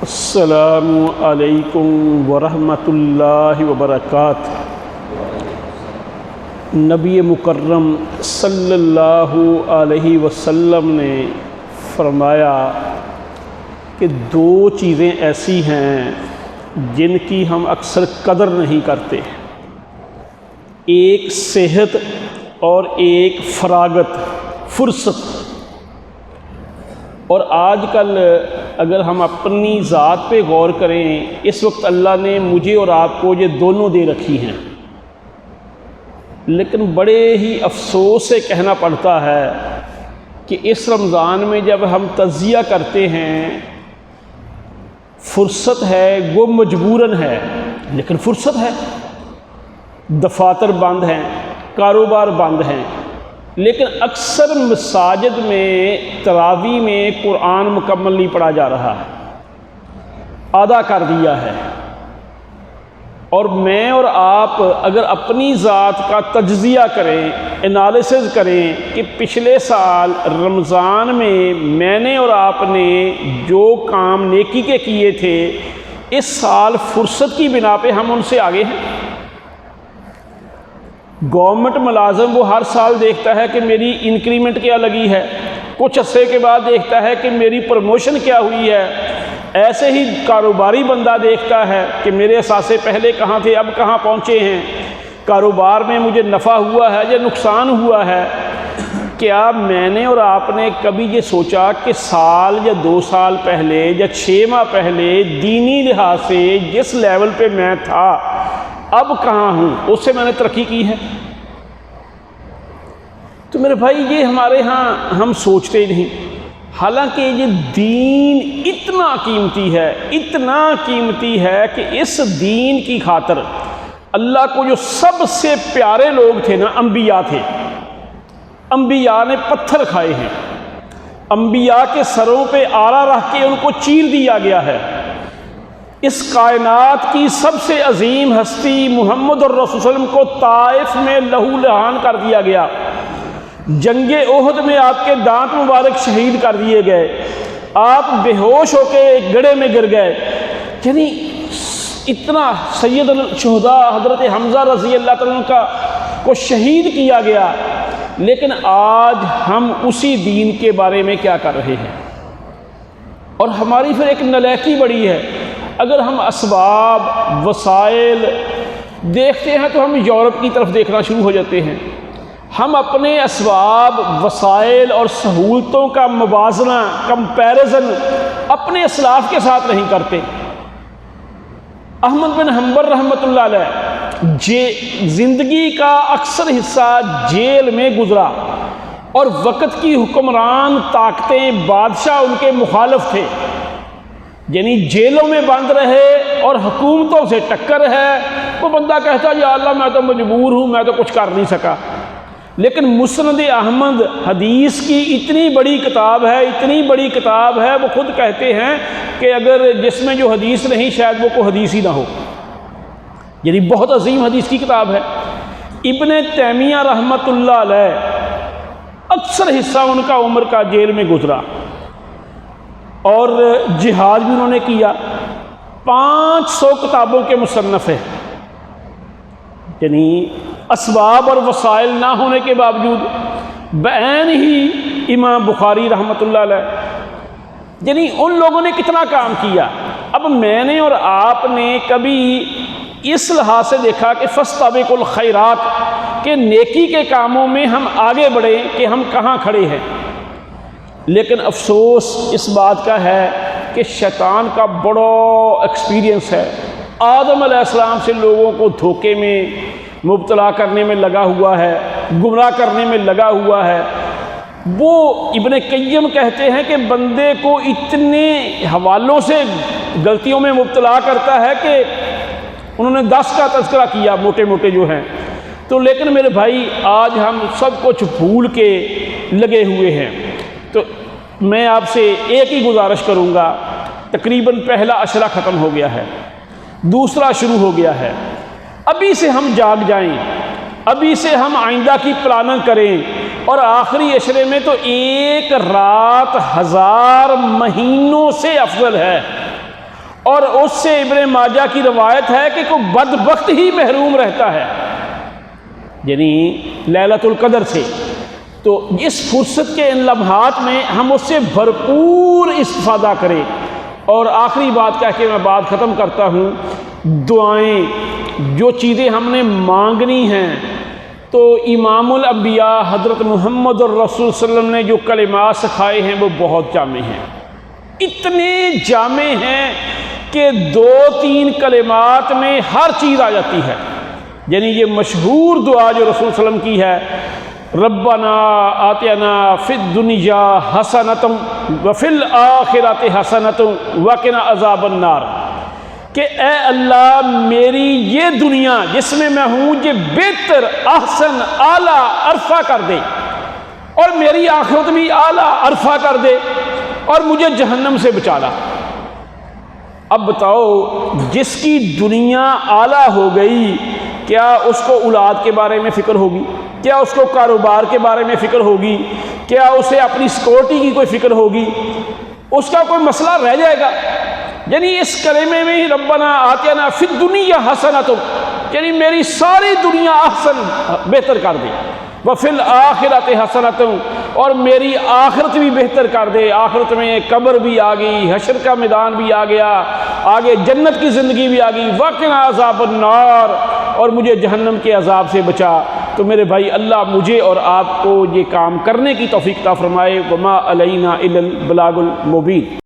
السلام علیکم ورحمۃ اللہ وبرکاتہ۔ نبی مکرم صلی اللہ علیہ وسلم نے فرمایا کہ دو چیزیں ایسی ہیں جن کی ہم اکثر قدر نہیں کرتے، ایک صحت اور ایک فراغت، فرصت۔ اور آج کل اگر ہم اپنی ذات پہ غور کریں، اس وقت اللہ نے مجھے اور آپ کو یہ دونوں دے رکھی ہیں، لیکن بڑے ہی افسوس سے کہنا پڑتا ہے کہ اس رمضان میں جب ہم تجزیہ کرتے ہیں، فرصت ہے وہ مجبوراً ہے، لیکن فرصت ہے، دفاتر بند ہیں، کاروبار بند ہیں، لیکن اکثر مساجد میں تراویح میں قرآن مکمل نہیں پڑھا جا رہا ہے، آدھا کر دیا ہے۔ اور میں اور آپ اگر اپنی ذات کا تجزیہ کریں، انالیسز کریں کہ پچھلے سال رمضان میں نے اور آپ نے جو کام نیکی کے کیے تھے، اس سال فرصت کی بنا پہ ہم ان سے آگے ہیں۔ گورنمنٹ ملازم وہ ہر سال دیکھتا ہے کہ میری انکریمنٹ کیا لگی ہے، کچھ عرصے کے بعد دیکھتا ہے کہ میری پروموشن کیا ہوئی ہے۔ ایسے ہی کاروباری بندہ دیکھتا ہے کہ میرے اثاثے پہلے کہاں تھے، اب کہاں پہنچے ہیں، کاروبار میں مجھے نفع ہوا ہے یا نقصان ہوا ہے۔ کیا میں نے اور آپ نے کبھی یہ سوچا کہ سال یا 2 سال پہلے یا 6 ماہ پہلے دینی لحاظ سے جس لیول پہ میں تھا اب کہاں ہوں، اس سے میں نے ترقی کی ہے؟ تو میرے بھائی یہ ہمارے ہاں ہم سوچتے ہی نہیں، حالانکہ یہ دین اتنا قیمتی ہے، اتنا قیمتی ہے کہ اس دین کی خاطر اللہ کو جو سب سے پیارے لوگ تھے نا، انبیاء تھے، انبیاء نے پتھر کھائے ہیں، انبیاء کے سروں پہ آرا رکھ کے ان کو چیر دیا گیا ہے۔ اس کائنات کی سب سے عظیم ہستی محمد الرسول صلی اللہ علیہ وسلم کو طائف میں لہو لہان کر دیا گیا، جنگ احد میں آپ کے دانت مبارک شہید کر دیے گئے، آپ بے ہوش ہو کے ایک گڑھے میں گر گئے۔ یعنی اتنا سید الشہداء حضرت حمزہ رضی اللہ تعالیٰ عنہ کو شہید کیا گیا، لیکن آج ہم اسی دین کے بارے میں کیا کر رہے ہیں؟ اور ہماری پھر ایک نالاکی بڑی ہے، اگر ہم اسباب وسائل دیکھتے ہیں تو ہم یورپ کی طرف دیکھنا شروع ہو جاتے ہیں۔ ہم اپنے اسباب وسائل اور سہولتوں کا موازنہ، کمپیریزن اپنے اسلاف کے ساتھ نہیں کرتے۔ احمد بن حنبل رحمۃ اللہ علیہ زندگی کا اکثر حصہ جیل میں گزرا، اور وقت کی حکمران طاقتیں، بادشاہ ان کے مخالف تھے، یعنی جیلوں میں بند رہے اور حکومتوں سے ٹکر ہے۔ وہ بندہ کہتا یا اللہ میں تو مجبور ہوں، میں تو کچھ کر نہیں سکا۔ لیکن مسند احمد حدیث کی اتنی بڑی کتاب ہے، اتنی بڑی کتاب ہے، وہ خود کہتے ہیں کہ اگر جس میں جو حدیث نہیں شاید وہ کوئی حدیث ہی نہ ہو، یعنی بہت عظیم حدیث کی کتاب ہے۔ ابن تیمیہ رحمۃ اللہ علیہ اکثر حصہ ان کا عمر کا جیل میں گزرا، اور جہاد بھی انہوں نے کیا۔ 500 کتابوں کے مصنف ہے، یعنی اسباب اور وسائل نہ ہونے کے باوجود بعین ہی امام بخاری رحمۃ اللہ علیہ، یعنی ان لوگوں نے کتنا کام کیا۔ اب میں نے اور آپ نے کبھی اس لحاظ سے دیکھا کہ فاستبقوا الخیرات، کہ نیکی کے کاموں میں ہم آگے بڑھیں کہ ہم کہاں کھڑے ہیں؟ لیکن افسوس اس بات کا ہے کہ شیطان کا بڑا ایکسپیرینس ہے، آدم علیہ السلام سے لوگوں کو دھوکے میں مبتلا کرنے میں لگا ہوا ہے، گمراہ کرنے میں لگا ہوا ہے۔ وہ ابن قیم کہتے ہیں کہ بندے کو اتنے حوالوں سے غلطیوں میں مبتلا کرتا ہے کہ انہوں نے 10 کا تذکرہ کیا، موٹے موٹے جو ہیں۔ تو لیکن میرے بھائی آج ہم سب کچھ بھول کے لگے ہوئے ہیں۔ تو میں آپ سے ایک ہی گزارش کروں گا، تقریباً پہلا عشرہ ختم ہو گیا ہے، دوسرا شروع ہو گیا ہے۔ ابھی سے ہم جاگ جائیں، ابھی سے ہم آئندہ کی پلاننگ کریں، اور آخری عشرے میں تو 1 رات 1000 مہینوں سے افضل ہے۔ اور اس سے ابن ماجہ کی روایت ہے کہ کوئی بدبخت ہی محروم رہتا ہے یعنی لیلۃ القدر سے۔ تو اس فرصت کے ان لمحات میں ہم اس سے بھرپور استفادہ کریں۔ اور آخری بات کہہ کے میں بات ختم کرتا ہوں، دعائیں، جو چیزیں ہم نے مانگنی ہیں، تو امام الانبیاء حضرت محمد الرسول صلی اللہ علیہ وسلم نے جو کلمات سکھائے ہیں وہ بہت جامع ہیں، اتنے جامع ہیں کہ 2-3 کلمات میں ہر چیز آ جاتی ہے۔ یعنی یہ مشہور دعا جو رسول صلی اللہ علیہ وسلم کی ہے، ربنا آتنا فی الدنیا حسنۃ وفی الآخرۃ حسنۃ وقنا عذاب النار، کہ اے اللہ میری یہ دنیا جس میں میں ہوں یہ بہتر، احسن، اعلیٰ، عرفہ کر دے، اور میری آخرت بھی اعلیٰ عرفہ کر دے، اور مجھے جہنم سے بچا لا۔ اب بتاؤ، جس کی دنیا اعلیٰ ہو گئی، کیا اس کو اولاد کے بارے میں فکر ہوگی؟ کیا اس کو کاروبار کے بارے میں فکر ہوگی؟ کیا اسے اپنی سیکورٹی کی کوئی فکر ہوگی؟ اس کا کوئی مسئلہ رہ جائے گا؟ یعنی اس کلمے میں ہی ربنا آتنا فی الدنیا حسنۃ، یعنی میری ساری دنیا احسن، بہتر کر دے، وفی الآخرۃ حسنۃ، اور میری آخرت بھی بہتر کر دے۔ آخرت میں قبر بھی آ گئی، حشر کا میدان بھی آ گیا، آگے جنت کی زندگی بھی آ گئی، وقنا عذاب النار، اور مجھے جہنم کے عذاب سے بچا۔ تو میرے بھائی، اللہ مجھے اور آپ کو یہ کام کرنے کی توفیق عطا فرمائے۔ وما علینا الا البلاغ المبین۔